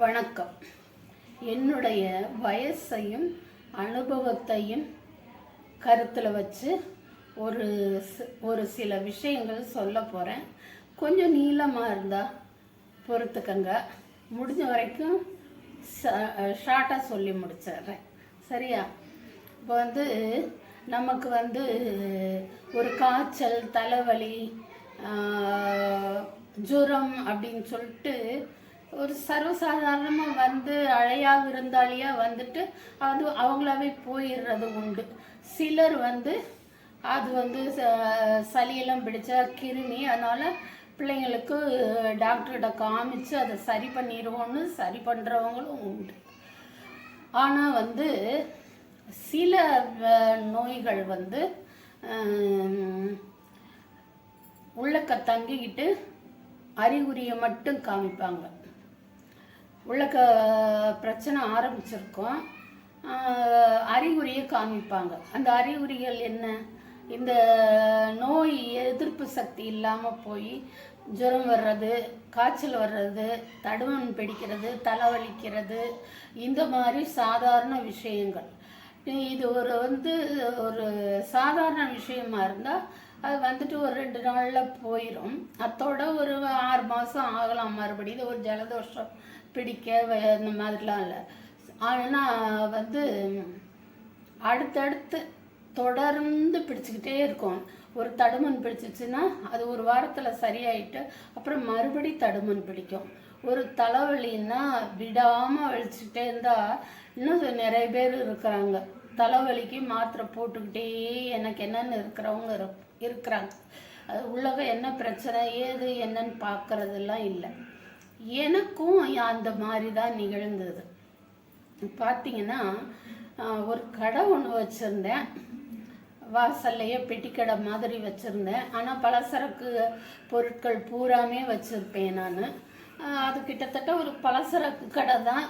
வணக்கம். என்னுடைய வயசையும் அனுபவத்தையும் கருத்தில் வச்சு ஒரு சில விஷயங்கள் சொல்ல போகிறேன். கொஞ்சம் நீளமாக இருந்தால் பொறுத்துக்கங்க. முடிஞ்ச வரைக்கும் ஷார்ட்டாக சொல்லி முடிச்சிடுறேன். சரியா? இப்போ நமக்கு ஒரு காய்ச்சல், தலைவலி, ஜுரம் அப்படின்னு சொல்லிட்டு ஒரு சர்வசாதாரணமாக அழையா விருந்தாளியாக அது அவங்களாவே போயிடுறது உண்டு. சிலர் அது சளியெல்லாம் பிடிச்சா கிருமி, அதனால் பிள்ளைங்களுக்கு டாக்டர்கிட்ட காமிச்சு அதை சரி பண்ணிடுவோன்னு சரி பண்ணுறவங்களும் உண்டு. ஆனால் சில நோய்கள் உள்ளக்க தங்கிக்கிட்டு அறிகுறியை மட்டும் காமிப்பாங்க. உள்ளக்க பிரச்சனை ஆரம்பிச்சிருக்கோம், அறிகுறியை காமிப்பாங்க. அந்த அறிகுறிகள் என்ன? இந்த நோய் எதிர்ப்பு சக்தி இல்லாமல் போய் ஜுரம் வர்றது, காய்ச்சல் வர்றது, தடுமன் பிடிக்கிறது, தலைவலிக்கிறது, இந்த மாதிரி சாதாரண விஷயங்கள். இது ஒரு சாதாரண விஷயமா இருந்தால் அது ஒரு 2 நாளில் போயிடும். அதோட ஒரு 6 மாதம் ஆகலாம். மறுபடியும் இது ஒரு ஜலதோஷம் பிடிக்க இந்த மாதிரிலாம் இல்லை. ஆனால் அடுத்தடுத்து தொடர்ந்து பிடிச்சிக்கிட்டே இருக்கும். ஒரு தடுமன் பிடிச்சிச்சுன்னா அது ஒரு வாரத்தில் சரியாயிட்டு அப்புறம் மறுபடி தடுமன் பிடிக்கும். ஒரு தலைவலின்னா விடாமல் வலிச்சுக்கிட்டே இருந்தால் இன்னும் நிறைய பேர் இருக்கிறாங்க. தலைவலிக்கு மாத்திரை போட்டுக்கிட்டே எனக்கு என்னென்னு இருக்கிறாங்க. அது உள்ளக என்ன பிரச்சனை ஏது என்னன்னு பார்க்கறதெல்லாம் இல்லை. எனக்கும் அந்த மாதிரி தான் நிகழ்ந்தது. பார்த்தீங்கன்னா, ஒரு கடை ஒன்று வச்சுருந்தேன். வாசல்லையே பெட்டிக்கடை மாதிரி வச்சுருந்தேன். ஆனால் பலசரக்கு பொருட்கள் பூராமே வச்சுருப்பேன் நான். அது கிட்டத்தட்ட ஒரு பலசரக்கு கடை தான்.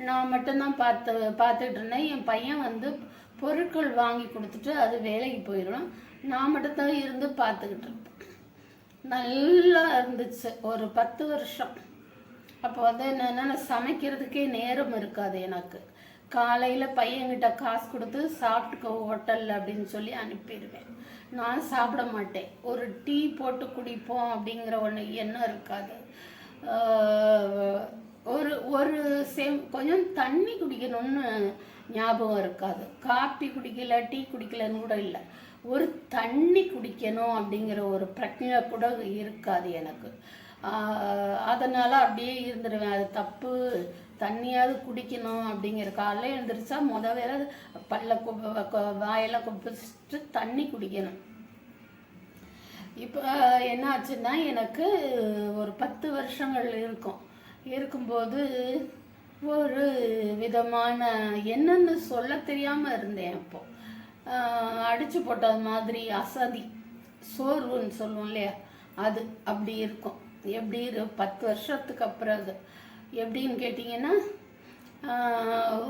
நான் மட்டும்தான் பார்த்துட்டு இருந்தேன். என் பையன் பொருட்கள் வாங்கி கொடுத்துட்டு அது வேலைக்கு போயிடும். நான் மட்டும்தான் இருந்து பார்த்துக்கிட்டு இருப்பேன். நல்லா இருந்துச்சு ஒரு 10 வருஷம். அப்போ என்னென்னா சமைக்கிறதுக்கே நேரம் இருக்காது எனக்கு. காலையில் பையன்கிட்ட காசு கொடுத்து சாப்பிட்டுக்கோ ஹோட்டலில் அப்படின்னு சொல்லி அனுப்பிடுவேன். நான் சாப்பிட மாட்டேன். ஒரு டீ போட்டு குடிப்போம் அப்படிங்கிற ஒன்று எண்ணம் இருக்காது. ஒரு கொஞ்சம் தண்ணி குடிக்கணும்னு ஞாபகம் இருக்காது. காப்பி குடிக்கல, டீ குடிக்கலன்னு கூட இல்லை. ஒரு தண்ணி குடிக்கணும் அப்படிங்கிற ஒரு பிரச்சனை கூட இருக்காது எனக்கு. அதனால் அப்படியே இருந்துடுவேன். அது தப்பு, தண்ணியாவது குடிக்கணும் அப்படிங்கிற. காலையில் எழுந்திரிச்சா வேலை வாயெல்லாம் கொப்பிச்சுட்டு தண்ணி குடிக்கணும். இப்போ என்ன ஆச்சுன்னா, எனக்கு ஒரு 10 வருஷங்கள் இருக்கும்போது ஒரு விதமான என்னன்னு சொல்ல தெரியாமல் இருந்தேன். அப்போது அடித்து போட்டது மாதிரி அசதி, சோர்வுன்னு சொல்லுவோம் இல்லையா, அது அப்படி இருக்கும். எப்படி 10 வருஷத்துக்கு அப்புறம் அது எப்படின்னு கேட்டிங்கன்னா,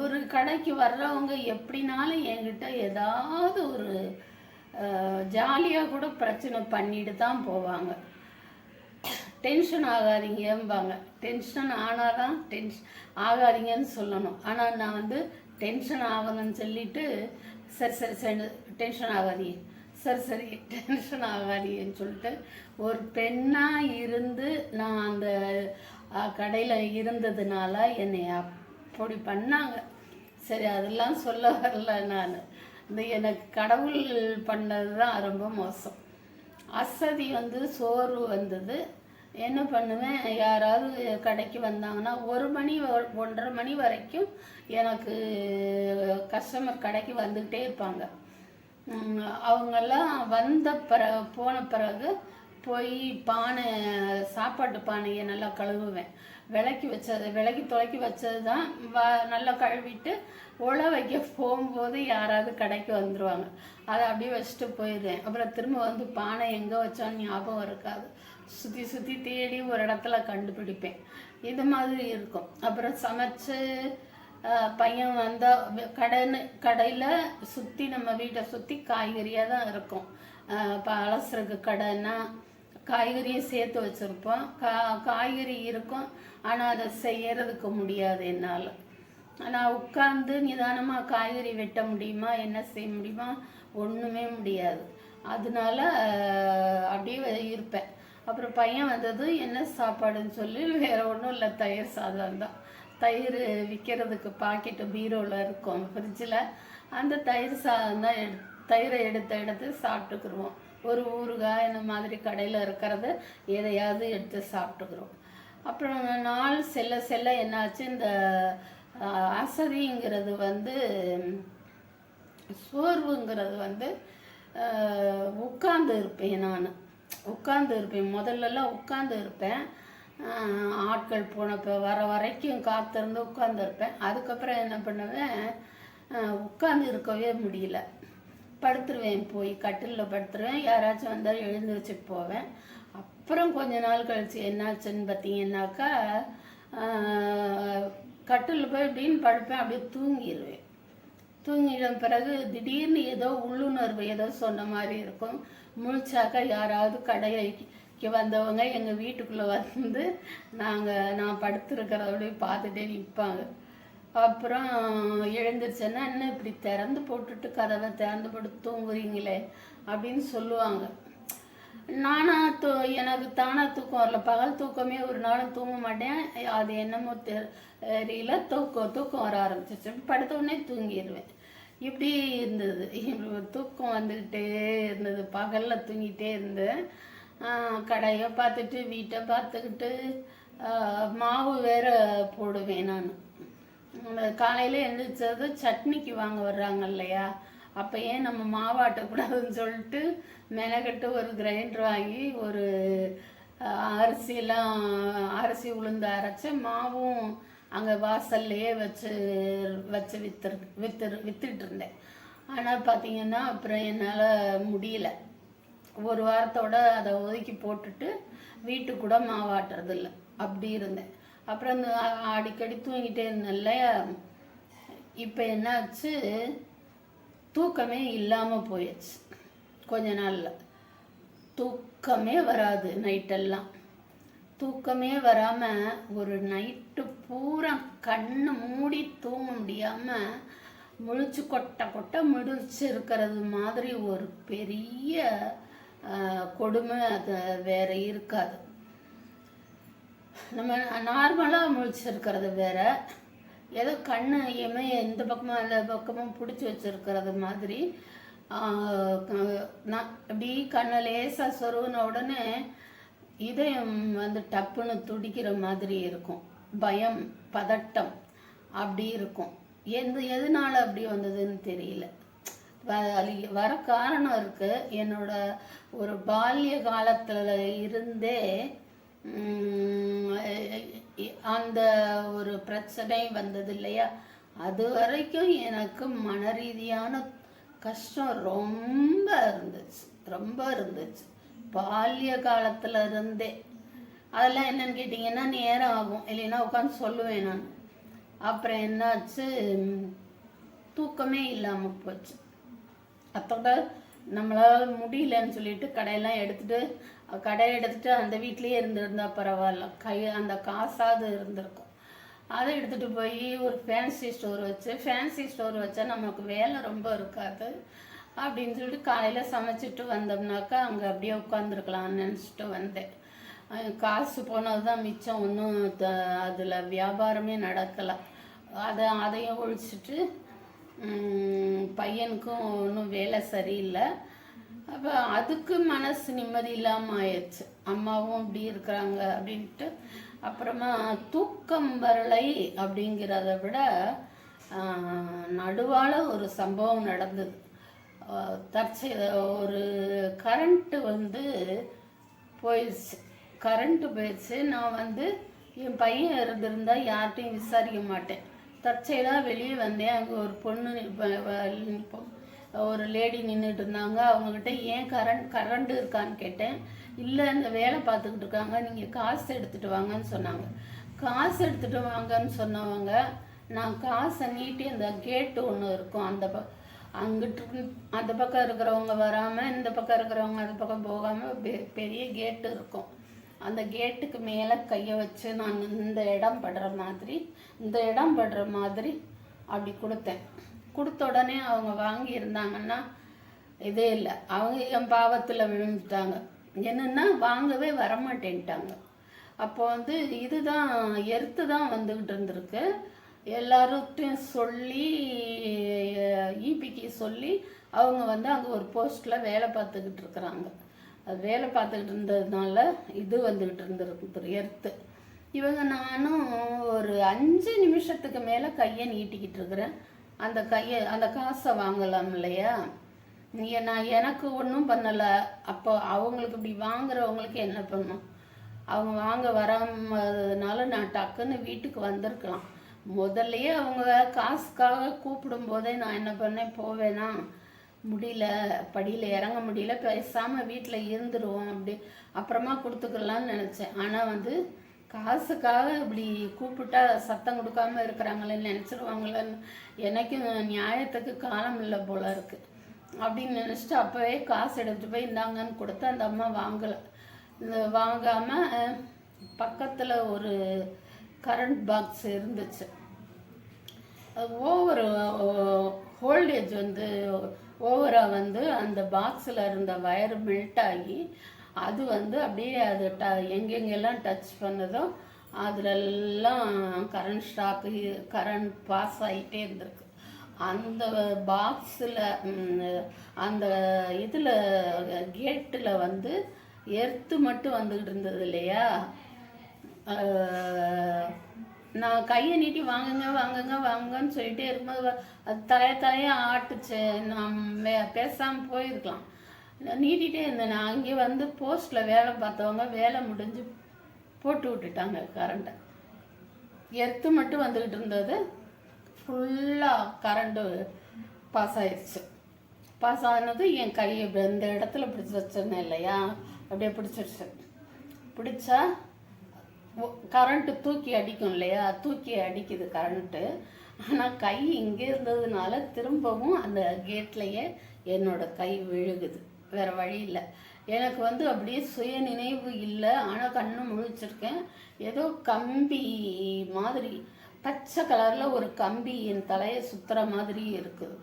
ஒரு கடைக்கு வர்றவங்க எப்படினாலும் என்கிட்ட ஏதாவது ஒரு ஜாலியாக கூட பிரச்சனை பண்ணிட்டு தான் போவாங்க. டென்ஷன் ஆகாதீங்கம்பாங்க. டென்ஷன் ஆனால் தான் ஆகாதீங்கன்னு சொல்லணும். ஆனால் நான் டென்ஷன் ஆகணும்னு சொல்லிட்டு சரி டென்ஷன் ஆகாதீங்க, சரி டென்ஷன் ஆகாதீங்கன்னு சொல்லிட்டு ஒரு பெண்ணாக இருந்து நான் அந்த கடையில் இருந்ததுனால என்னை அப்படி பண்ணாங்க. சரி, அதெல்லாம் சொல்ல வரல. நான் எனக்கு கடவுள் பண்ணது தான் ரொம்ப மோசம். அசதி சோர்வு வந்தது. என்ன பண்ணுவேன், யாராவது கடைக்கு வந்தாங்கன்னா 1 மணி 1:30 மணி வரைக்கும் எனக்கு கஸ்டமர் கடைக்கு வந்துக்கிட்டே இருப்பாங்க. அவங்கெல்லாம் போன பிறகு போய் சாப்பாட்டு பானையை நல்லா கழுவுவேன். விளக்கி துளக்கி வச்சது தான் நல்லா கழுவிட்டு உழ வைக்க போகும்போது யாராவது கடைக்கு வந்துடுவாங்க. அதை அப்படியே வச்சுட்டு போயிடுவேன். அப்புறம் திரும்ப பானை எங்கே வச்சாலும் ஞாபகம் இருக்காது. சுற்றி தேடி ஒரு இடத்துல கண்டுபிடிப்பேன். இது மாதிரி இருக்கும். அப்புறம் சமைச்சு பையன் வந்தால் கடையில் சுற்றி நம்ம வீட்டை சுற்றி காய்கறியாக தான் இருக்கும். இப்போ அலசருக்கு கடைன்னா காய்கறியும் சேர்த்து வச்சுருப்போம். காய்கறி இருக்கும், ஆனால் அதை செய்யறதுக்கு முடியாது என்னால். நான் உட்கார்ந்து நிதானமாக காய்கறி வெட்ட முடியுமா, என்ன செய்ய முடியுமா, ஒன்றுமே முடியாது. அதனால அப்படியே இருப்பேன். அப்புறம் பையன் வந்தது, என்ன சாப்பாடுன்னு சொல்லி, வேறு ஒன்றும் இல்லை, தயிர் சாதம் தான். தயிர் விற்கிறதுக்கு பாக்கெட்டு பீரோவில் இருக்கும் ஃப்ரிட்ஜில். அந்த தயிர் சாதம் தான் தயிரை எடுத்து சாப்பிட்டுக்குருவோம். ஒரு ஊறுகாய் இந்த மாதிரி கடையில் இருக்கிறத எதையாவது எடுத்து சாப்பிட்டுக்குறோம். அப்புறம் நாள் செல்ல செல்ல என்னாச்சு, இந்த அசதிங்கிறது வந்து, சோர்வுங்கிறது வந்து, உட்கார்ந்து இருப்பேன். உட்கார்ந்து இருப்பேன். முதல்லலாம் உட்கார்ந்து இருப்பேன். ஆட்கள் போனப்போ வர வரைக்கும் காத்திருந்து உட்கார்ந்து இருப்பேன். அதுக்கப்புறம் என்ன பண்ணுவேன், உட்கார்ந்து இருக்கவே முடியல, படுத்துருவேன். போய் கட்டிலில் படுத்துருவேன். யாராச்சும் வந்தால் எழுந்திரிச்சிட்டு போவேன். அப்புறம் கொஞ்ச நாள் கழிச்சு என்னாச்சுன்னு பார்த்தீங்கன்னாக்கா, கட்டிலில் போய் இப்படின்னு படுப்பேன், அப்படியே தூங்கிடுவேன். தூங்கிட பிறகு திடீர்னு ஏதோ உள்ளுணர்வு ஏதோ சொன்ன மாதிரி இருக்கும். முழிச்சாக்கா யாராவது கடைக்கு வந்தவங்க எங்கள் வீட்டுக்குள்ளே வந்து நான் படுத்துருக்கிறத பார்த்துட்டே நிற்பாங்க. அப்புறம் எழுந்திரிச்சேன்னா, என்ன இப்படி திறந்து போட்டுட்டு கதவை திறந்து போட்டு தூங்குறீங்களே அப்படின்னு சொல்லுவாங்க. எனக்கு தானாக தூக்கம் வரல. பகல் தூக்கமே ஒரு நாளும் தூங்க மாட்டேன். அது என்னமோ தெரியல, தூக்கம் வர ஆரம்பிச்சிச்சு. படுத்த உடனே தூங்கிடுவேன். இப்படி இருந்தது. தூக்கம் வந்துக்கிட்டே இருந்தது. பகலில் தூங்கிட்டே இருந்தேன். கடையை பார்த்துட்டு வீட்டை பார்த்துக்கிட்டு மாவு வேற போடுவேன். நான் காலையில் எழுந்திரிச்சது சட்னிக்கு வாங்க வர்றாங்க இல்லையா, அப்போ ஏன் நம்ம மாவாட்டக்கூடாதுன்னு சொல்லிட்டு மெனக்கட்டு ஒரு கிரைண்டர் வாங்கி ஒரு அரிசி உளுந்து அரைச்சி மாவும் அங்கே வாசல்லையே வச்சு வித்துட்டு இருந்தேன். ஆனால் பார்த்தீங்கன்னா அப்புறம் என்னால் முடியல. ஒரு வாரத்தோட அதை ஒதுக்கி போட்டுட்டு வீட்டுக்கு கூட மாவாட்டுறது இல்லை, அப்படி இருந்தேன். அப்புறம் இந்த அடிக்கடி தூங்கிட்டே இருந்தேன் இல்லையா. இப்போ என்னாச்சு, தூக்கமே இல்லாமல் போயிடுச்சு. கொஞ்ச நாளில் தூக்கமே வராது. நைட்டெல்லாம் தூக்கமே வராமல் ஒரு நைட்டு பூரா கண்ணை மூடி தூங்க முடியாமல் முழிச்சு கொட்டை முழிச்சு இருக்கிறது மாதிரி ஒரு பெரிய கொடுமை அது வேற இருக்காது. நம்ம நார்மலாக முழிச்சிருக்கிறது வேற, ஏதோ கண்ணு எமைய இந்த பக்கமும் அந்த பக்கமும் பிடிச்சி வச்சிருக்கிறது மாதிரி. நான் அப்படி கண்ணை லேசாக சொருவின உடனே இதயம் வந்து டப்புன்னு துடிக்கிற மாதிரி இருக்கும். பயம், பதட்டம் அப்படி இருக்கும். எதனால அப்படி வந்ததுன்னு தெரியல. வர காரணம் இருக்கு. என்னோட ஒரு பால்ய காலத்துல இருந்தே அந்த ஒரு பிரச்சனை வந்தது இல்லையா, அது வரைக்கும் எனக்கு மன ரீதியான கஷ்டம் ரொம்ப இருந்துச்சு பால்ய காலத்துல இருந்தே. அதெல்லாம் என்னன்னு கேட்டிங்கன்னா நேரம் ஆகும், இல்லைன்னா உட்காந்து சொல்லுவேன் நான். அப்புறம் என்னாச்சு, தூக்கமே இல்லாமல் போச்சு. அதோட நம்மளால் முடியலன்னு சொல்லிட்டு கடையை எடுத்துட்டு அந்த வீட்லேயே இருந்திருந்தா பரவாயில்ல, அந்த காசாவது இருந்திருக்கும். அதை எடுத்துகிட்டு போய் ஒரு ஃபேன்சி ஸ்டோர் வச்சா நமக்கு வேலை ரொம்ப இருக்காது அப்படின்னு சொல்லிட்டு காலையில் சமைச்சிட்டு வந்தோம்னாக்கா அங்கே அப்படியே உட்காந்துருக்கலாம்னு நினச்சிட்டு வந்தேன். காசு போனது தான் மிச்சம், ஒன்றும் அதில் வியாபாரமே நடக்கலை. அதையும் ஒழிச்சிட்டு பையனுக்கும் ஒன்றும் வேலை சரியில்லை. அப்போ அதுக்கு மனசு நிம்மதி இல்லாமல் ஆயிடுச்சு. அம்மாவும் இப்படி இருக்கிறாங்க அப்படின்ட்டு. அப்புறமா தூக்கம் வரலை அப்படிங்கிறத விட நடுவால் ஒரு சம்பவம் நடந்தது. ஒரு கரண்ட்டு வந்து போயிடுச்சு. நான் வந்து என் பையன் இருந்திருந்தா யார்கிட்டையும் விசாரிக்க மாட்டேன். தற்செயலாக வெளியே வந்தேன். அங்கே ஒரு ஒரு லேடி நின்றுட்டு இருந்தாங்க. அவங்கக்கிட்ட ஏன் கரண்ட் இருக்கான்னு கேட்டேன். இல்லை, இந்த வேலை பார்த்துக்கிட்டு இருக்காங்க, நீங்கள் காசு எடுத்துகிட்டு வாங்கன்னு சொன்னாங்க. காசு எடுத்துகிட்டு வாங்கன்னு சொன்னவங்க, நான் காசை நீட்டி அந்த கேட்டு ஒன்று இருக்கும் அங்கிட்டு அந்த பக்கம் இருக்கிறவங்க வராமல் இந்த பக்கம் இருக்கிறவங்க அந்த பக்கம் போகாமல் பெரிய கேட்டு இருக்கும். அந்த கேட்டுக்கு மேலே கையை வச்சு நான் இந்த இடம் படுற மாதிரி அப்படி கொடுத்தேன். கொடுத்த உடனே அவங்க வாங்கியிருந்தாங்கன்னா இதே இல்லை, அவங்க என் பாவத்தில் விழுந்துட்டாங்க. என்னென்னா வாங்கவே வரமாட்டேன்ட்டாங்க. அப்போ வந்து இதுதான் எர்த்து தான் வந்துக்கிட்டு இருந்திருக்கு. எல்லார்ட்டையும் சொல்லி இபிக்கு சொல்லி அவங்க வந்து அங்கே ஒரு போஸ்ட்டில் வேலை பார்த்துக்கிட்டு இருக்கிறாங்க. அது வேலை பார்த்துக்கிட்டு இருந்ததுனால இது வந்துக்கிட்டு இருந்திருக்கு எர்த்து. இவங்க நானும் ஒரு 5 நிமிஷத்துக்கு மேலே கையை நீட்டிக்கிட்டு இருக்கிறேன். அந்த காசை வாங்கலாம் இல்லையா? நான் எனக்கு ஒன்றும் பண்ணலை. அப்போ அவங்களுக்கு இப்படி வாங்குறவங்களுக்கு என்ன பண்ணும்? அவங்க வாங்க வராமதுனால நான் டக்குன்னு வீட்டுக்கு வந்திருக்கலாம். முதல்லையே அவங்க காசுக்காக கூப்பிடும் போதே நான் என்ன பண்ணேன், போவேனா முடியல, படியில் இறங்க முடியல, பேசாமல் வீட்டில் இருந்துருவோம், அப்படி அப்புறமா கொடுத்துக்கலான்னு நினச்சேன். ஆனால் வந்து காசுக்காக இப்படி கூப்பிட்டா சத்தம் கொடுக்காம இருக்கிறாங்களேன்னு நினச்சிருவாங்களேன்னு எனக்கும் நியாயத்துக்கு காலம் இல்லை போல இருக்குது அப்படின்னு நினச்சிட்டு அப்போவே காசு எடுத்துகிட்டு போய் இந்தாங்கன்னு கொடுத்து அந்த அம்மா வாங்கலை. இந்த வாங்காமல் பக்கத்தில் ஒரு கரண்ட் பாக்ஸ் இருந்துச்சு. ஓவர் ஹோல்டேஜ் வந்து ஓவராக வந்து அந்த பாக்ஸில் இருந்த வயர் மெல்ட் ஆகி அது வந்து அப்படியே அது எங்கெங்கெல்லாம் டச் பண்ணதோ அதிலெல்லாம் கரண்ட் பாஸ் ஆகிட்டே இருந்திருக்கு. அந்த பாக்ஸில் அந்த இதில் கேட்டில் வந்து எர்த்து மட்டும் வந்துக்கிட்டு இருந்தது இல்லையா? நான் கையை நீட்டி வாங்குங்கன்னு சொல்லிகிட்டே இருக்கும்போது அது தலையாக ஆட்டுச்சு. நான் பேசாமல் போயிருக்கலாம். நீட்டிகிட்டே இருந்தேன். நான் அங்கே வந்து போஸ்ட்டில் வேலை பார்த்தவங்க வேலை முடிஞ்சு போட்டு விட்டுட்டாங்க கரண்ட்டை. எர்த்து மட்டும் வந்துக்கிட்டு இருந்தது, ஃபுல்லாக கரண்ட்டு பாஸ் ஆயிடுச்சு. பாஸ் ஆனது என் கையை இந்த இடத்துல பிடிச்சி வச்சிருந்தேன் இல்லையா, அப்படியே பிடிச்சிருச்சு. பிடிச்சா கரண்ட்டு தூக்கி அடிக்கும் இல்லையா, தூக்கி அடிக்குது கரண்ட்டு. ஆனால் கை இங்கே இருந்ததுனால திரும்பவும் அந்த கேட்லேயே என்னோட கை விழுகுது. வேறு வழி இல்லை. எனக்கு வந்து அப்படியே சுய நினைவு இல்லை. ஆனால் கண்ணு முழிச்சிருக்கேன். ஏதோ கம்பி மாதிரி பச்சை கலரில் ஒரு கம்பி என் தலையை சுற்றுற மாதிரி இருக்குது.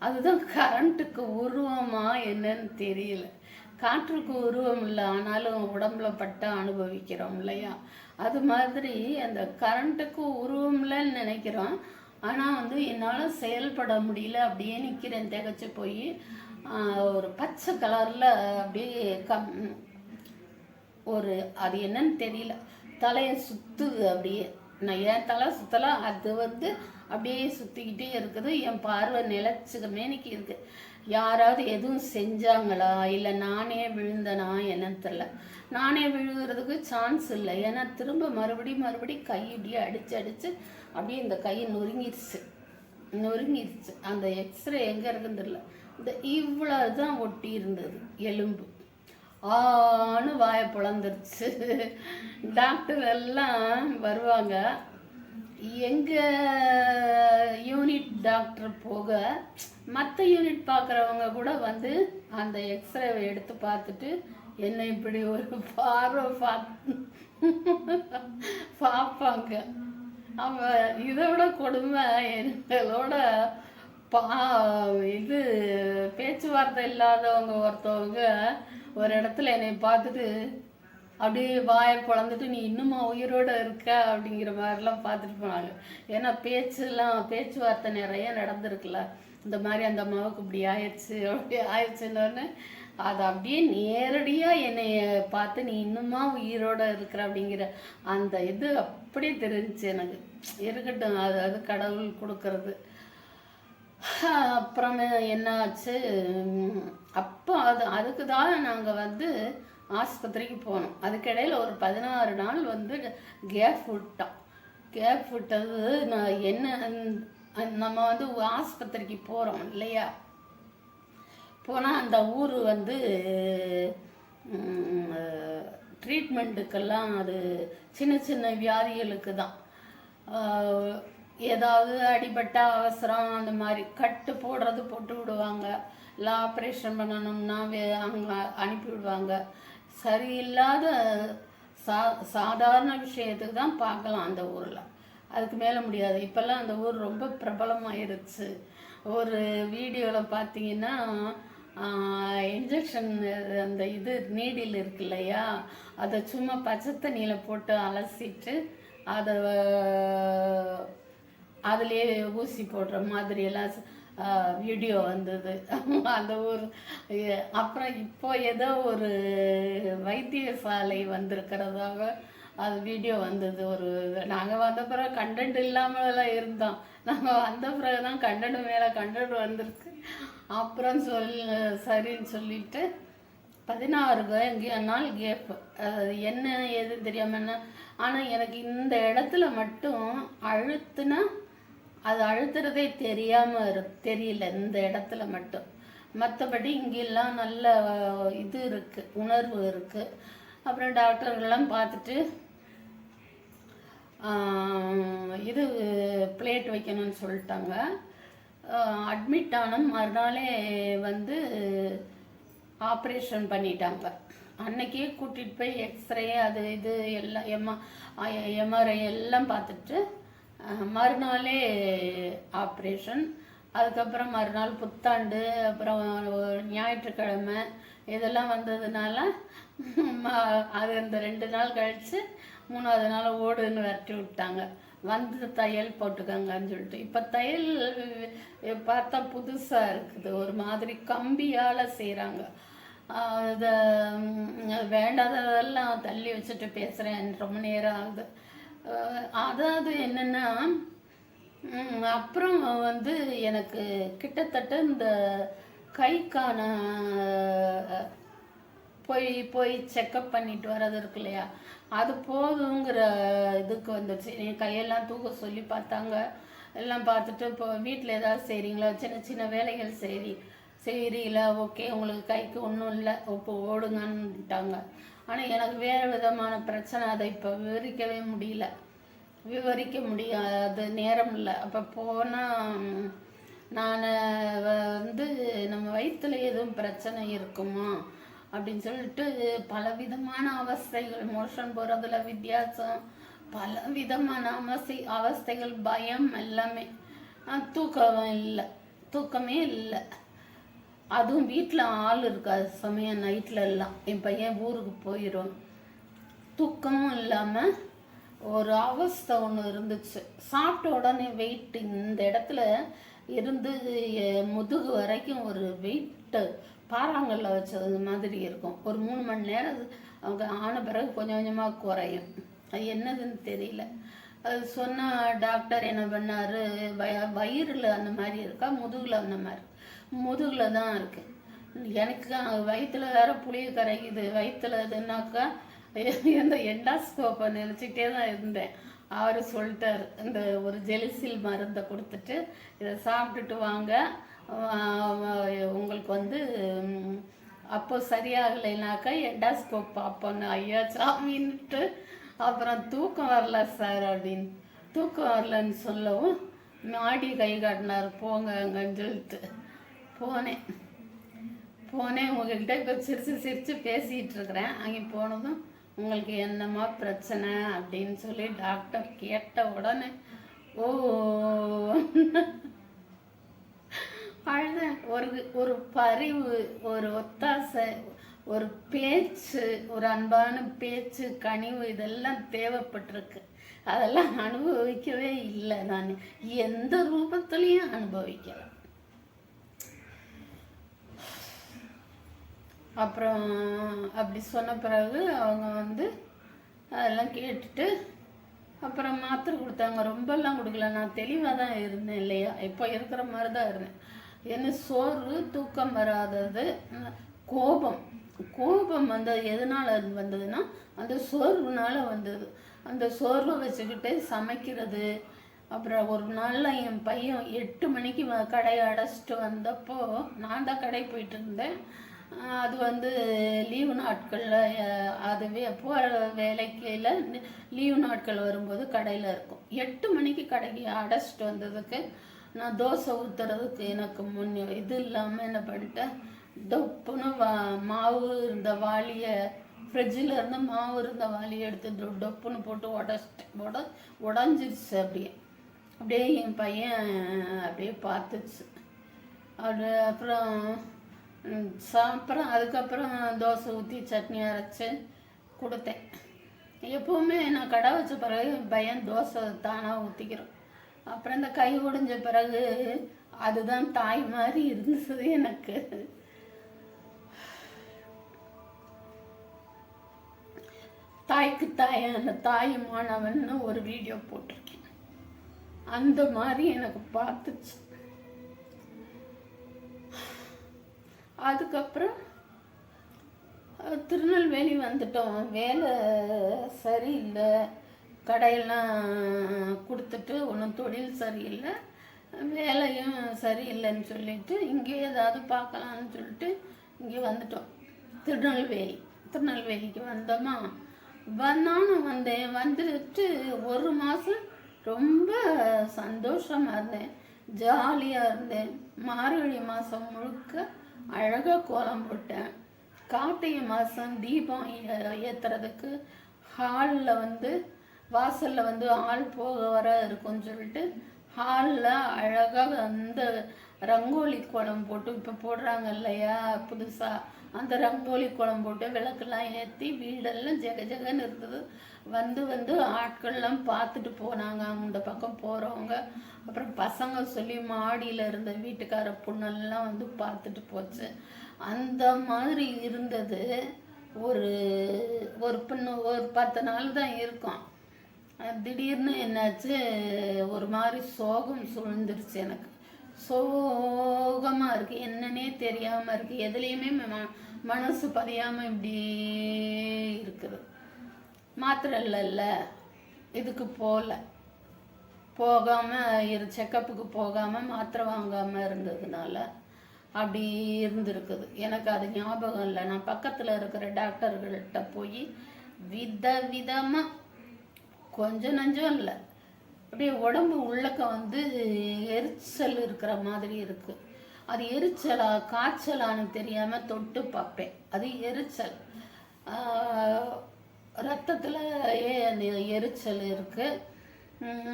அதுதான் கரண்ட்டுக்கு உருவமா என்னன்னு தெரியல. காற்றுக்கு உருவம் இல்லை, ஆனாலும் உடம்புல பட்ட அனுபவிக்கிறோம் இல்லையா? அது மாதிரி அந்த கரண்ட்டுக்கு உருவம் இல்லைன்னு நினைக்கிறோம். ஆனால் வந்து என்னால் செயல்பட முடியல. அப்படியே நிற்கிறேன் திகச்சு போய். ஒரு பச்சை கலரில் அப்படியே ஒரு அது என்னன்னு தெரியல, தலையை சுற்றுது. அப்படியே நான் என் தலை சுற்றலை, அது வந்து அப்படியே சுற்றிக்கிட்டே இருக்குது. என் பார்வை நிலச்சிக்க மேனிக்கு இருக்குது. யாராவது எதுவும் செஞ்சாங்களா இல்லை நானே விழுந்தனா என்னன்னு தெரில. நானே விழுகிறதுக்கு சான்ஸ் இல்லை. ஏன்னா திரும்ப மறுபடி கை இப்படியே அடித்து அப்படியே இந்த கை நொறுங்கிருச்சு. அந்த எக்ஸ்ரே எங்கே இருக்குன்னு தெரில. இந்த இவ்வளோ தான் ஒட்டி இருந்தது எலும்பு. ஆன்னு வாயை பிளந்துருச்சு. டாக்டர் எல்லாம் வருவாங்க. எங்கள் யூனிட் டாக்டர் போக மற்ற யூனிட் பார்க்குறவங்க கூட வந்து அந்த எக்ஸ்ரேவை எடுத்து பார்த்துட்டு என்னை இப்படி ஒரு பார்வை பார்ப்பாங்க. அவன் இதை விட கொடுமை எங்களோட இது பேச்சுவார்த்தை இல்லாதவங்க ஒருத்தவங்க ஒரு இடத்துல என்னை பார்த்துட்டு அப்படியே வாயை பிளந்துட்டு நீ இன்னுமா உயிரோடு இருக்க அப்படிங்கிற மாதிரிலாம் பார்த்துட்டு போனாங்க. ஏன்னா பேச்சுவார்த்தை நிறைய நடந்திருக்குல்ல. இந்த மாதிரி அந்த அம்மாவுக்கு இப்படி ஆயிடுச்சுன்னு அதை அப்படியே நேரடியாக என்னை பார்த்து நீ இன்னுமா உயிரோடு இருக்கிற அப்படிங்கிற அந்த இது அப்படியே தெரிஞ்சிச்சு எனக்கு. இருக்கட்டும், அது கடவுள் கொடுக்கறது. அப்புறமே என்ன ஆச்சு, அப்போ அதுக்கு தான் நாங்கள் வந்து ஆஸ்பத்திரிக்கு போனோம். அதுக்கிடையில் ஒரு 16 நாள் வந்து கேப் விட்டது. நான் என்ன நம்ம வந்து ஆஸ்பத்திரிக்கு போகிறோம் இல்லையா, போனால் அந்த ஊர் வந்து ட்ரீட்மெண்ட்டுக்கெல்லாம் அது சின்ன வியாதிகளுக்கு தான். ஏதாவது அடிபட்ட அவசரம் அந்த மாதிரி கட்டு போடுறது போட்டு விடுவாங்க, இல்லை ஆப்ரேஷன் பண்ணணும்னா அங்கே அனுப்பி விடுவாங்க. சரியில்லாத சாதாரண விஷயத்துக்கு தான் பார்க்கலாம் அந்த ஊரில், அதுக்கு மேலே முடியாது. இப்போல்லாம் அந்த ஊர் ரொம்ப பிரபலமாயிருச்சு. ஒரு வீடியோவில் பார்த்தீங்கன்னா இன்ஜெக்ஷன் அந்த இது நீடில் இருக்கு இல்லையா, அதை சும்மா பச்சை தண்ணியில் போட்டு அலசிட்டு அதை அதுலேயே ஊசி போடுற மாதிரியெல்லாம் வீடியோ வந்தது அந்த ஊர். அப்புறம் இப்போ ஏதோ ஒரு வைத்தியசாலை வந்திருக்கிறதாக அது வீடியோ வந்தது. நாங்கள் வந்த பிறகு கண்டென்ட் இல்லாமலாம் இருந்தோம், நாங்கள் வந்த பிறகு தான் கண்டென்ட் மேலே கண்டென்ட் வந்திருக்கு. அப்புறம் சரின்னு சொல்லிட்டு 16 நாள் கேப்பு, அது என்ன எது தெரியாமல் என்ன. ஆனால் எனக்கு இந்த இடத்துல மட்டும் அழுத்துனா அது அழுத்துறதே தெரியல இந்த இடத்துல மட்டும். மற்றபடி இங்கெல்லாம் நல்ல இது இருக்குது, உணர்வு இருக்குது. அப்புறம் டாக்டர்கள்லாம் பார்த்துட்டு இது பிளேட் வைக்கணும்னு சொல்லிட்டாங்க. அட்மிட் ஆன மறுநாளே வந்து ஆப்ரேஷன் பண்ணிட்டாங்க. அன்னைக்கே கூட்டிகிட்டு போய் எக்ஸ்ரே அது இது எல்லாம் எம்ஆர்ஐ எல்லாம் பார்த்துட்டு மறுநாளே ஆப்ரேஷன். அதுக்கப்புறம் மறுநாள் புத்தாண்டு, அப்புறம் ஞாயிற்றுக்கிழமை இதெல்லாம் வந்ததுனால அது அந்த 2 நாள் கழித்து 3ஆவது நாள் ஓடுன்னு விரட்டி விட்டாங்க. வந்து தையல் போட்டுக்கங்கன்னு சொல்லிட்டு. இப்போ தையல் பார்த்தா புதுசாக இருக்குது, ஒரு மாதிரி கம்பியால் செய்கிறாங்க. அதை வேண்டாததெல்லாம் தள்ளி வச்சுட்டு பேசுகிறேன், ரொம்ப நேரம் ஆகுது. அதாவது என்னென்னா, அப்புறம் வந்து எனக்கு கிட்டத்தட்ட இந்த கைக்கான போய் செக்கப் பண்ணிட்டு வர்றது இருக்கு இல்லையா, அது போதுங்கிற இதுக்கு வந்துடுச்சு. என் கையெல்லாம் தூக்க சொல்லி பார்த்தாங்க, எல்லாம் பார்த்துட்டு இப்போ வீட்டில் ஏதாவது செய்கிறீங்களா, சின்ன சின்ன வேலைகள் செய்கிறீங்களா, ஓகே உங்களுக்கு கைக்கு ஒன்றும் இல்லை இப்போ ஓடுங்கன்னுட்டாங்க. ஆனால் எனக்கு வேறு விதமான பிரச்சனை, அதை இப்போ விவரிக்க முடியாத நேரம் இல்லை. அப்போ போனால் நான் வந்து நம்ம வயிற்றுல எதுவும் பிரச்சனை இருக்குமா அப்படின்னு சொல்லிட்டு பலவிதமான அவஸ்தைகள், மோஷன் போகிறதுல வித்தியாசம், பலவிதமான அவஸ்தைகள், பயம் எல்லாமே. தூக்கமே இல்லை. அதுவும் வீட்டில் ஆள் இருக்காது சமயம், நைட்டில் எல்லாம் என் பையன் ஊருக்கு போயிடும். தூக்கமும் இல்லாமல் ஒரு அவஸ்தை ஒன்று இருந்துச்சு. சாப்பிட்ட உடனே வெயிட் இந்த இடத்துல இருந்து முதுகு வரைக்கும் ஒரு வெயிட்டு பாறாங்கல்ல வச்சது மாதிரி இருக்கும். ஒரு 3 மணி நேரம் அவங்க ஆன பிறகு கொஞ்சம் கொஞ்சமாக குறையும். அது என்னதுன்னு தெரியல. அது சொன்ன டாக்டர் என்ன பண்ணார், வயிறில் அந்த மாதிரி இருக்கா, முதுகில் அந்த மாதிரி, முதுகில் தான் இருக்குது. எனக்கு வயிற்றுல வேற புளிய கரைக்குது, வயிற்றுல இதுனாக்கா இந்த எண்டாஸ்கோப்பை நினச்சிக்கிட்டே தான் இருந்தேன். அவர் சொல்லிட்டார், இந்த ஒரு ஜெலிசில் மருந்தை கொடுத்துட்டு இதை சாப்பிட்டுட்டு வாங்க, உங்களுக்கு வந்து அப்போ சரியாகலைனாக்கா எண்டாஸ்கோப் பார்ப்போன்னு. ஐயா சாமின்ட்டு அப்புறம் தூக்கம் வரல சார் அப்படின்னு, தூக்கம் வரலன்னு சொல்லவும் மாடி கை காட்டினார், போங்க அங்கன்னு சொல்லிட்டு போனேன். உங்கள்கிட்ட இப்போ சிரித்து பேசிகிட்டு இருக்கிறேன். அங்கே போனதும் உங்களுக்கு என்னம்மா பிரச்சனை அப்படின்னு சொல்லி டாக்டர் கேட்ட உடனே அழுதேன். ஒரு பரிவு, ஒரு ஒத்தாசை, ஒரு பேச்சு, ஒரு அன்பான பேச்சு, கனிவு, இதெல்லாம் தேவைப்பட்டிருக்கு. அதெல்லாம் அனுபவிக்கவே இல்லை, நான் எந்த ரூபத்துலேயும் அனுபவிக்கலை. அப்புறம் அப்படி சொன்ன பிறகு அவங்க வந்து அதெல்லாம் கேட்டுட்டு அப்புறம் மாத்திரை கொடுத்தாங்க. ரொம்பலாம் கொடுக்கல, நான் தெளிவாக தான் இருந்தேன் இல்லையா, இப்போ இருக்கிற மாதிரி தான் இருந்தேன். என்ன சோறு, தூக்கம் வராதது, கோபம் வந்தது. எதனால் வந்ததுன்னா அந்த சோர்வுனால வந்தது. அந்த சோர்வை வச்சுக்கிட்டு சமைக்கிறது. அப்புறம் ஒரு நாளில் என் பையன் 8 மணிக்கு கடையை அடைச்சிட்டு வந்தப்போ, நான் தான் கடை போயிட்டு இருந்தேன். அது வந்து லீவு நாட்களில் அதுவே போகிற வேலைக்கையில் லீவு நாட்கள் வரும்போது கடையில் இருக்கும். 8 மணிக்கு கடைக்கு அடைச்சிட்டு வந்ததுக்கு நான் தோசை ஊற்றுறதுக்கு எனக்கு இது இல்லாமல் என்ன பண்ணிட்டேன், டொப்புன்னு மாவு இருந்த வாளியை ஃப்ரிட்ஜில் இருந்து மாவு இருந்த வாளியை எடுத்து டொப்புன்னு போட்டு உடஞ்சிருச்சு. அப்படியே என் பையன் அப்படியே பார்த்துச்சு. அப்புறம் அதுக்கப்புறம் தோசை ஊற்றி சட்னி அரைச்சி கொடுத்தேன். எப்போவுமே நான் கடை வச்ச பிறகு பையன் தோசை தானாக ஊற்றிக்கிறோம். அப்புறம் இந்த கை உடைஞ்ச பிறகு அதுதான் தாய் மாதிரி இருந்தது எனக்கு. தாய்க்கு தாயான தாயுமானவன்னு ஒரு வீடியோ போட்டிருக்கேன். அந்த மாதிரி எனக்கு பார்த்துச்சு. அதுக்கப்புறம் திருநெல்வேலி வந்துட்டோம். வேலை சரியில்லை, கடையெல்லாம் கொடுத்துட்டு ஒன்றும் தொழில் சரியில்லை, வேலையும் சரியில்லைன்னு சொல்லிட்டு இங்கே ஏதாவது பார்க்கலான்னு சொல்லிட்டு இங்கே வந்துட்டோம். திருநெல்வேலிக்கு வந்தோமா, நானும் வந்தேன். வந்துட்டு 1 மாதம் ரொம்ப சந்தோஷமாக இருந்தேன், ஜாலியாக இருந்தேன். மார்கழி மாதம் முழுக்க அழகாக கோலம் போட்டேன். கார்த்திகை மாதம் தீபம் ஏற்றுறதுக்கு ஹாலில் வந்து வாசலில் வந்து ஆள் போக வர இருக்குன்னு சொல்லிட்டு ஹாலில் அழகாக அந்த ரங்கோலி கோலம் போட்டு இப்போ போடுறாங்க இல்லையா புதுசாக, அந்த ரங்கோலி கோலம் போட்டு விளக்கெல்லாம் ஏற்றி வீடெல்லாம் ஜெகன்னு இருந்தது. வந்து ஆட்கள்லாம் பார்த்துட்டு போனாங்க, அந்த பக்கம் போகிறவங்க. அப்புறம் பசங்க சொல்லி மாடியில் இருந்த வீட்டுக்கார பொண்ணெல்லாம் வந்து பார்த்துட்டு போச்சு. அந்த மாதிரி இருந்தது. ஒரு 10 நாள் தான் இருக்கும். திடீர்னு என்னாச்சு, ஒரு மாதிரி சோகம் சூழ்ந்துருச்சு. எனக்கு சோகமாக இருக்குது, என்னன்னே தெரியாமல் இருக்குது, எதுலேயுமே மனசு பதியாமல் இப்படி இருக்குது. மாத்திரை இல்லைல்ல, இதுக்கு போகாமல் செக்கப்புக்கு போகாமல் மாத்திரை வாங்காமல் இருந்ததுனால அப்படி இருந்திருக்குது. எனக்கு அது ஞாபகம் இல்லை. நான் பக்கத்தில் இருக்கிற டாக்டர்கள்கிட்ட போய் விதமாக கொஞ்சம் நஞ்சம் இல்லை, அப்படியே உடம்பு உள்ளக்க வந்து எரிச்சல் இருக்கிற மாதிரி இருக்குது. அது எரிச்சலா காய்ச்சலான்னு தெரியாமல் தொட்டு பார்ப்பேன். அது எரிச்சல், ரத்தத்துலேயே அந்த எரிச்சல் இருக்குது.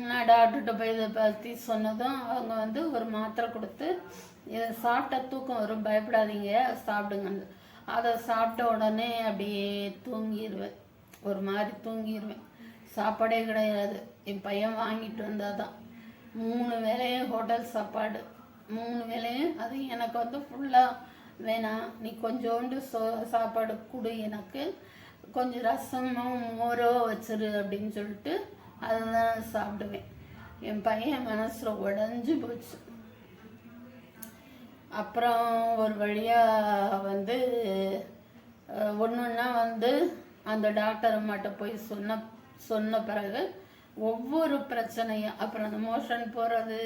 நான் டாக்டர்கிட்ட போய் இதை பற்றி சொன்னதும் அவங்க வந்து ஒரு மாத்திரை கொடுத்து, இதை சாப்பிட்டா தூக்கம் வரும், பயப்படாதீங்க, சாப்பிடுங்க. அதை சாப்பிட்ட உடனே அப்படியே தூங்கிடுவேன், ஒரு மாதிரி தூங்கிடுவேன். சாப்பாடே கிடையாது. என் பையன் வாங்கிட்டு வந்தால் தான் 3 வேளையும் ஹோட்டல் சாப்பாடு, 3 வேளையும். அது எனக்கு வந்து ஃபுல்லாக வேணாம், நீ கொஞ்சோண்டு சாப்பாடு கொடு, எனக்கு கொஞ்சம் ரசமோ மோரோ வச்சிரு அப்படின்னு சொல்லிட்டு அதுதான் சாப்பிடுவேன். என் பையன் மனசில் உடஞ்சி போச்சு. அப்புறம் ஒரு வழியாக வந்து ஒன்றா வந்து அந்த டாக்டர் அம்மாட்ட போய் சொன்ன பிறகு ஒவ்வொரு பிரச்சனையும், அப்புறம் அந்த மோஷன் போகிறது,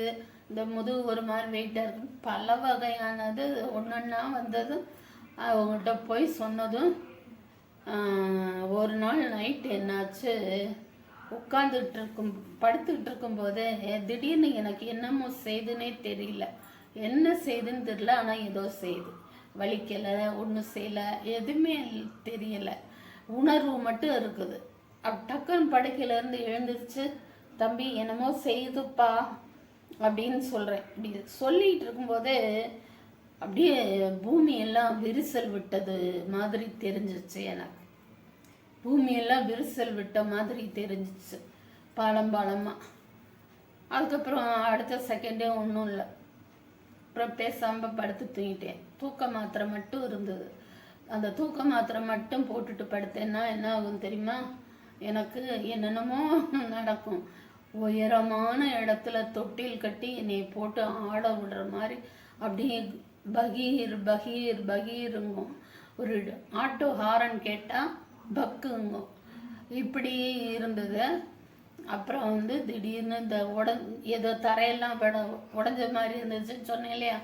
இந்த முதுகு ஒரு மாதிரி வெயிட்டாக இருக்குது, பல வகையானது ஒன்றா வந்தது. அவங்கள்ட்ட போய் சொன்னதும் ஒரு நாள் நைட்டு என்னாச்சு, படுத்துக்கிட்டு இருக்கும்போது திடீர்னு எனக்கு என்னமோ செய்துன்னே தெரியல, என்ன செய்துன்னு தெரியல. ஆனால் ஏதோ செய்து, வலிக்கலை, ஒன்றும் செய்யலை, எதுவுமே தெரியலை, உணர்வு மட்டும் இருக்குது. டக்குன்னு படுக்கையிலேருந்து எழுந்திருச்சு, தம்பி என்னமோ செய்துப்பா அப்படின்னு சொல்கிறேன். இப்படி சொல்லிகிட்டு இருக்கும்போதே அப்படியே பூமியெல்லாம் விரிசல் விட்டது மாதிரி தெரிஞ்சிச்சு. எனக்கு பூமியெல்லாம் விரிசல் விட்ட மாதிரி தெரிஞ்சிச்சு, பாலமாக. அதுக்கப்புறம் அடுத்த செகண்டே ஒன்றும் இல்லை, அப்புறம் பேசாமல் படுத்து தூங்கிட்டேன். தூக்க மாத்திரை மட்டும் இருந்தது. அந்த தூக்க மாத்திரை மட்டும் போட்டுட்டு படுத்தேன்னா என்ன ஆகும் தெரியுமா, எனக்கு என்னென்னமோ நடக்கும். உயரமான இடத்துல தொட்டில் கட்டி என்னை போட்டு ஆட விடுற மாதிரி அப்படியே பகீருங்கும். ஒரு ஆட்டோ ஹாரன் கேட்டால் பக்குங்கும், இப்படி இருந்தது. அப்புறம் வந்து திடீர்னு இந்த ஏதோ தரையெல்லாம் உடஞ்ச மாதிரி இருந்துச்சுன்னு சொன்னேன் இல்லையா,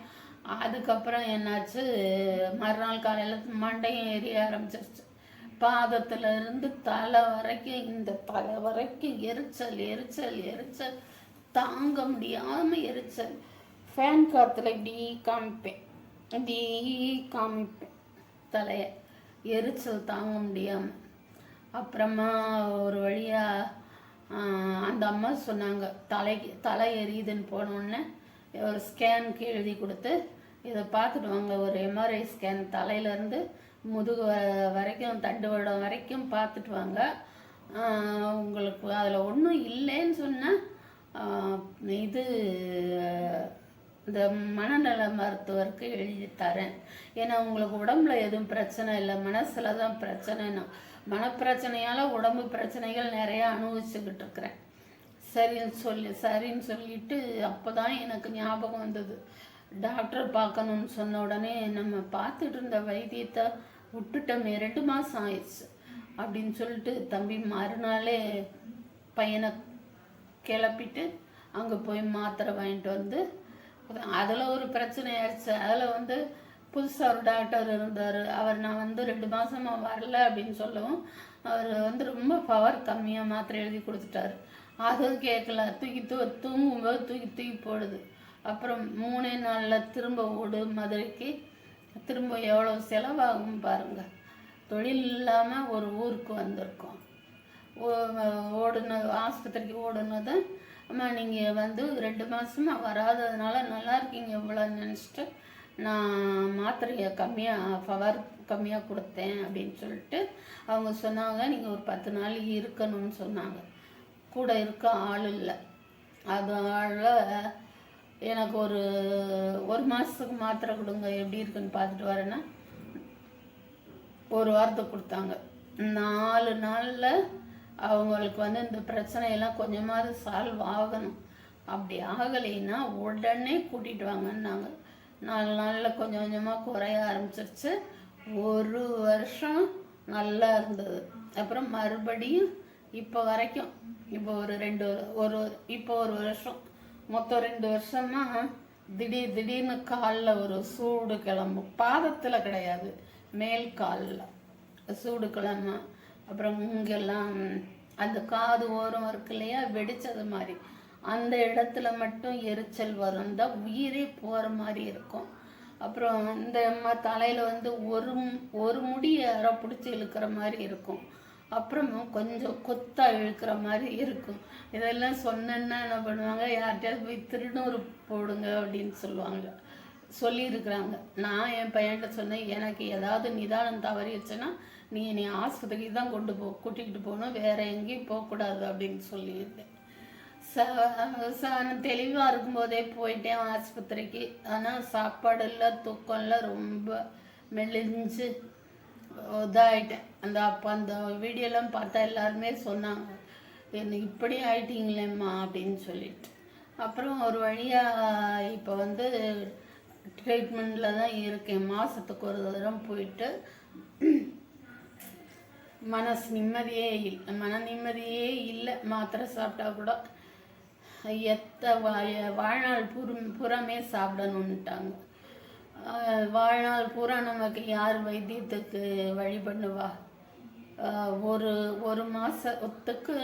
அதுக்கப்புறம் என்னாச்சு, மறுநாள் காலையில் மண்டையும் எரிய ஆரம்பிச்சிருச்சு. பாதத்துல இருந்து தலை வரைக்கும், இந்த தலை வரைக்கும் எரிச்சல் எரிச்சல் எரிச்சல், தாங்க முடியாம எரிச்சல். ஃபேன் காற்றுல இப்படி காமிப்பேன், இப்படி காமிப்பேன் தலையை, எரிச்சல் தாங்க முடியாமல். அப்புறமா ஒரு வழியாக அந்த அம்மா சொன்னாங்க, தலை எரியுதுன்னு போனோடனே ஒரு ஸ்கேனுக்கு எழுதி கொடுத்து, இதை பார்த்துட்டு வாங்க, ஒரு எம்ஆர்ஐ ஸ்கேன் தலையிலேருந்து முதுகு வரைக்கும் தண்டுவடம் வரைக்கும் பார்த்துட்டு வாங்க, உங்களுக்கு அதில் ஒன்றும் இல்லைன்னு சொன்னால் இது இந்த மனநல மருத்துவருக்கு எழுதி தரேன். ஏன்னா உங்களுக்கு உடம்புல எதுவும் பிரச்சனை இல்லை, மனசில் தான் பிரச்சனைனா. மனப்பிரச்சனையால் உடம்பு பிரச்சனைகள் நிறையா அனுபவிச்சுக்கிட்டு இருக்கிறேன். சரின்னு சொல்லிட்டு அப்போ தான் எனக்கு ஞாபகம் வந்தது, டாக்டர் பார்க்கணும்னு சொன்ன உடனே நம்ம பார்த்துட்டு இருந்த வைத்தியத்தை விட்டுட்டோமே, 2 மாதம் ஆயிடுச்சு அப்படின்னு சொல்லிட்டு தம்பி மறுநாளே பையனை கிளப்பிட்டு அங்கே போய் மாத்திரை வாங்கிட்டு வந்து, அதில் ஒரு பிரச்சனை ஆயிடுச்சு. அதில் புதுசாக ஒரு டாக்டர் இருந்தார். அவர் நான் 2 மாதமாக வரல அப்படின்னு சொல்லவும், அவர் ரொம்ப பவர் கம்மியாக மாத்திரை எழுதி கொடுத்துட்டாரு. அதுவும் கேட்கல, தூங்கும்போது தூக்கி போடுது. அப்புறம் 3 நாளில் திரும்ப ஓடு மதுரைக்கு. திரும்ப எவ்வளோ செலவாகும் பாருங்கள். தொழில் இல்லாமல் ஒரு ஊருக்கு வந்திருக்கோம். ஆஸ்பத்திரிக்கு ஓடுனதை, அம்மா நீங்கள் 2 மாதமாக வராததுனால நல்லா இருக்கீங்க இவ்வளோ நினச்சிட்டு நான் மாத்திரையை பவர் கம்மியாக கொடுத்தேன் அப்படின்னு சொல்லிட்டு அவங்க சொன்னாங்க. நீங்கள் ஒரு 10 நாள் இருக்கணும்னு சொன்னாங்க. கூட இருக்க ஆள் இல்லை. அதனால் எனக்கு ஒரு மாதத்துக்கு மாத்திரை கொடுங்க, எப்படி இருக்குன்னு பார்த்துட்டு வரேன்னா ஒரு வாரத்துக்கு கொடுத்தாங்க. 4 நாளில் அவங்களுக்கு இந்த பிரச்சனையெல்லாம் கொஞ்சமாவது சால்வ் ஆகணும். அப்படி ஆகலைன்னா உடனே கூட்டிகிட்டு வாங்கன்னாங்க. 4 நாளில் கொஞ்சம் கொஞ்சமாக குறைய ஆரம்பிச்சிருச்சு. 1 வருஷம் நல்லா இருந்தது. அப்புறம் மறுபடியும் இப்போ வரைக்கும், இப்போ ஒரு வருஷம், மொத்தம் 2 வருஷமாக திடீர்னு காலில் ஒரு சூடு கிளம்பும். பாதத்தில் கிடையாது, மேல் காலில் சூடு கிளம்பும். அப்புறம் இங்கெல்லாம் அந்த காது ஓரம் இருக்கு இல்லையா, வெடித்தது மாதிரி, அந்த இடத்துல மட்டும் எரிச்சல் வரும். இந்த உயிரே போகிற மாதிரி இருக்கும். அப்புறம் இந்த தலையில் ஒரு முடி யாரோ பிடிச்சி இழுக்கிற மாதிரி இருக்கும். அப்புறமும் கொஞ்சம் கொத்தா இழுக்கிற மாதிரி இருக்கும். இதெல்லாம் சொன்னேன்னா என்ன பண்ணுவாங்க, யார்கிட்டயாவது போய் திருநூறு போடுங்க அப்படின்னு சொல்லியிருக்கிறாங்க. நான் என் பையன்கிட்ட சொன்னேன், எனக்கு ஏதாவது நிதானம் தவறிடுச்சுன்னா நீ ஆஸ்பத்திரிக்கு தான் கூட்டிகிட்டு போகணும், வேற எங்கேயும் போகக்கூடாது அப்படின்னு சொல்லியிருந்தேன். தெளிவாக இருக்கும்போதே போயிட்டேன் ஆஸ்பத்திரிக்கு. ஆனால் சாப்பாடு இல்லை, தூக்கம் இல்லை, ரொம்ப மெலிஞ்சு இதாகிட்டேன். அந்த வீடியோலாம் பார்த்தா எல்லாருமே சொன்னாங்க, என்ன இப்படி ஆயிட்டீங்களேம்மா அப்படின்னு சொல்லிட்டு. அப்புறம் ஒரு வழியாக இப்போ ட்ரீட்மெண்ட்டில் தான் இருக்கேன். மாதத்துக்கு ஒரு தடவை போயிட்டு மன நிம்மதியே இல்லை. மாத்திரை சாப்பிட்டா கூட வாழ்நாள் புறமே சாப்பிடணுன்ட்டாங்க. வாழ்நாள் பூரா நமக்கு யார் வைத்தியத்துக்கு வழி பண்ணுவா? ஒரு மாதத்துக்கு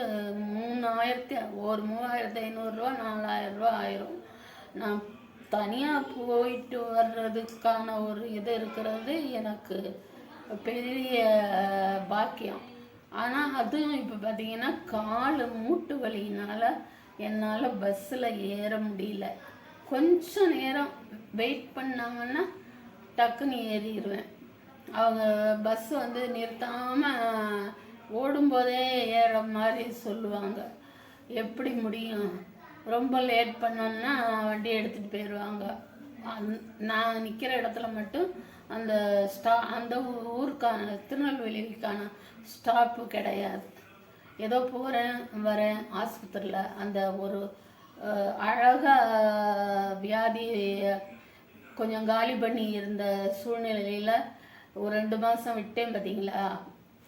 3,500 ரூபா 4,000 ரூபா ஆயிரும். நான் தனியாக போயிட்டு வர்றதுக்கான ஒரு இது இருக்கிறது எனக்கு பெரிய பாக்கியம். ஆனால் அதுவும் இப்போ பார்த்தீங்கன்னா கால் மூட்டு வலியினால் என்னால் பஸ்ஸில் ஏற முடியல. கொஞ்சம் நேரம் வெயிட் பண்ணாங்கன்னா டக்குன்னு ஏறிடுவேன். அவங்க பஸ் நிறுத்தாமல் ஓடும்போதே ஏற மாதிரி சொல்லுவாங்க. எப்படி முடியும்? ரொம்ப லேட் பண்ணோன்னா வண்டி எடுத்துகிட்டு போயிடுவாங்க. நான் நிற்கிற இடத்துல மட்டும் அந்த ஊருக்கான திருநெல்வேலிக்கான ஸ்டாப்பு கிடையாது. ஏதோ போகிறேன் வரேன் ஆஸ்பத்திரியில் அந்த ஒரு அழகாக வியாதி கொஞ்சம் காலி பண்ணி இருந்த சூழ்நிலையில் ஒரு 2 மாதம் விட்டேன் பார்த்தீங்களா,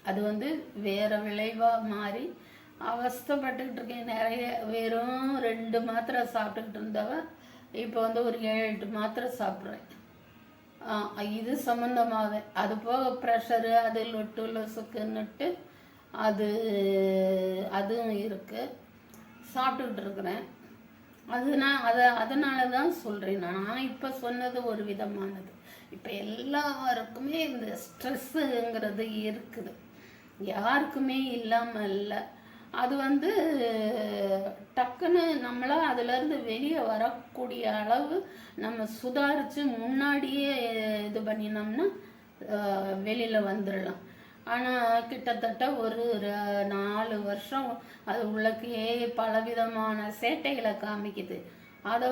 அது வேறு விளைவாக மாறி அவஸ்தைப்பட்டுக்கிட்டு இருக்கேன். நிறைய வெறும் 2 மாத்திரை சாப்பிட்டுக்கிட்டு இருந்தவ இப்போ ஒரு 7-8 மாத்திரை சாப்பிட்றேன். இது சம்மந்தமாகவே அது போக ப்ரெஷரு அது லொட்டு லொசுக்குன்னுட்டு அது அதுவும் இருக்குது, சாப்பிட்டுக்கிட்டு இருக்கிறேன். அதனால தான் சொல்கிறேன். நான் இப்போ சொன்னது ஒரு விதமானது. இப்போ எல்லாருக்குமே இந்த ஸ்ட்ரெஸ்ஸுங்கிறது இருக்குது, யாருக்குமே இல்லாமல் இல்லை. அது டக்குன்னு நம்மளால் அதிலேருந்து வெளியே வரக்கூடிய அளவு நம்ம சுதாரித்து முன்னாடியே இது பண்ணினோம்னா வெளியில் வந்துடலாம். ஆனால் கிட்டத்தட்ட ஒரு 4 வருஷம் அது உள்ளக்கே பலவிதமான சேட்டைகளை காமிக்குது. அதை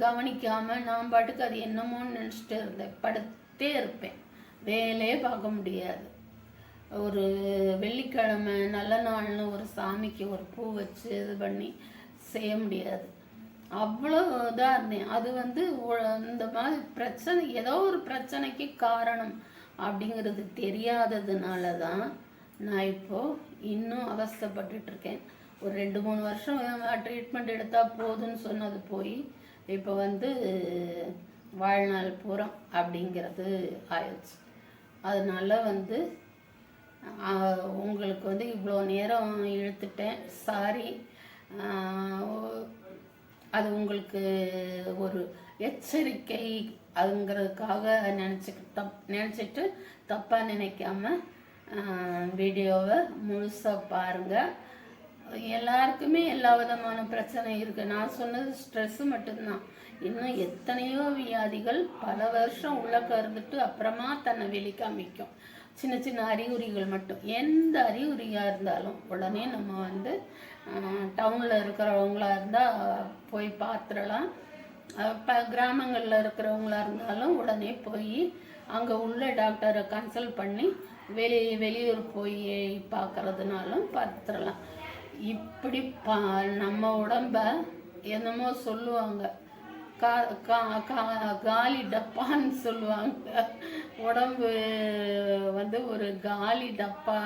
கவனிக்காமல் நான் பாட்டுக்கு அது என்னமோன்னு நினச்சிட்டு இருந்தேன், படுத்தே இருப்பேன், வேலையே பார்க்க முடியாது. ஒரு வெள்ளிக்கிழமை நல்ல நாள்னு ஒரு சாமிக்கு ஒரு பூ வச்சு இது பண்ணி செய்ய முடியாது, அவ்வளோ இதாக இருந்தேன். அது இந்த மாதிரி பிரச்சனை, ஏதோ ஒரு பிரச்சனைக்கு காரணம் அப்படிங்கிறது தெரியாததுனால தான் நான் இப்போது இன்னும் அவஸ்தைப்பட்டுட்ருக்கேன். ஒரு 2-3 வருஷம் ட்ரீட்மெண்ட் எடுத்தால் போதும்னு சொன்னது போய் இப்போ வாழ்நாள் பூரம் அப்படிங்கிறது ஆயிடுச்சு. அதனால உங்களுக்கு இவ்வளோ நேரம் இழுத்துட்டேன், சாரி. அது உங்களுக்கு ஒரு எச்சரிக்கை அதுங்கிறதுக்காக நினச்சிட்டு தப்பாக நினைக்காம வீடியோவை முழுசாக பாருங்கள். எல்லாருக்குமே எல்லா விதமான பிரச்சனை இருக்குது. நான் சொன்னது ஸ்ட்ரெஸ்ஸு மட்டும்தான். இன்னும் எத்தனையோ வியாதிகள் பல வருஷம் உள்ளக்க இருந்துட்டு அப்புறமா தன்னை வெளிக்காமிக்கும். சின்ன சின்ன அறிகுறிகள் மட்டும், எந்த அறிகுறியாக இருந்தாலும் உடனே நம்ம டவுனில் இருக்கிறவங்களா இருந்தால் போய் பார்த்துடலாம். இப்போ கிராமங்களில் இருக்கிறவங்களா இருந்தாலும் உடனே போய் அங்கே உள்ள டாக்டரை கன்சல்ட் பண்ணி வெளியூர் போய் பார்க்கறதுனாலும் பார்த்துடலாம். இப்படி நம்ம உடம்ப என்னமோ சொல்லுவாங்க, காலி டப்பான்னு சொல்லுவாங்க. உடம்பு ஒரு காலி டப்பா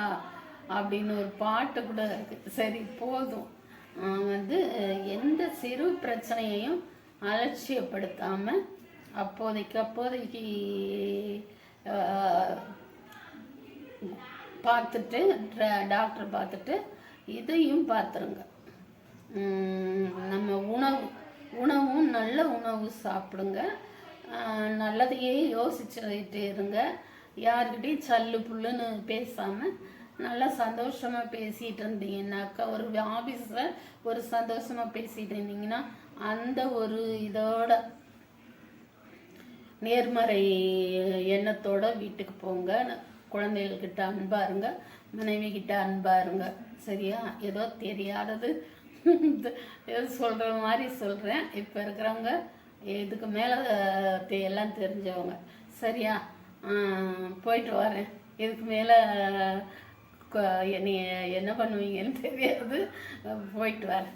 அப்படின்னு ஒரு பாட்டு கூட இருக்குது. சரி, போதும். எந்த சிறு பிரச்சனையையும் அலட்சியப்படுத்தாமல் அப்போதைக்கு பார்த்துட்டு டாக்டர் பார்த்துட்டு இதையும் பார்த்துருங்க. நம்ம உணவும் நல்ல உணவு சாப்பிடுங்க, நல்லதையே யோசிச்சுட்டே இருங்க. யார்கிட்டையும் சல்லு புல்லுன்னு பேசாமல் நல்லா சந்தோஷமாக பேசிகிட்டு இருந்தீங்கன்னாக்கா, ஒரு ஆஃபீஸில் ஒரு சந்தோஷமாக பேசிகிட்டு இருந்தீங்கன்னா அந்த ஒரு இதோட நேர்மறை எண்ணத்தோட வீட்டுக்கு போங்க. குழந்தைகள்கிட்ட அன்பாக இருங்க, மனைவி கிட்ட அன்பாக இருங்க. சரியா? ஏதோ தெரியாதது ஏதோ சொல்கிற மாதிரி சொல்கிறேன். இப்போ இருக்கிறவங்க இதுக்கு மேலே எல்லாம் தெரிஞ்சவங்க. சரியா? போயிட்டு வரேன். இதுக்கு மேலே நீ என்ன பண்ணுவீங்கன்னு தெரியாது. போயிட்டு வரேன்.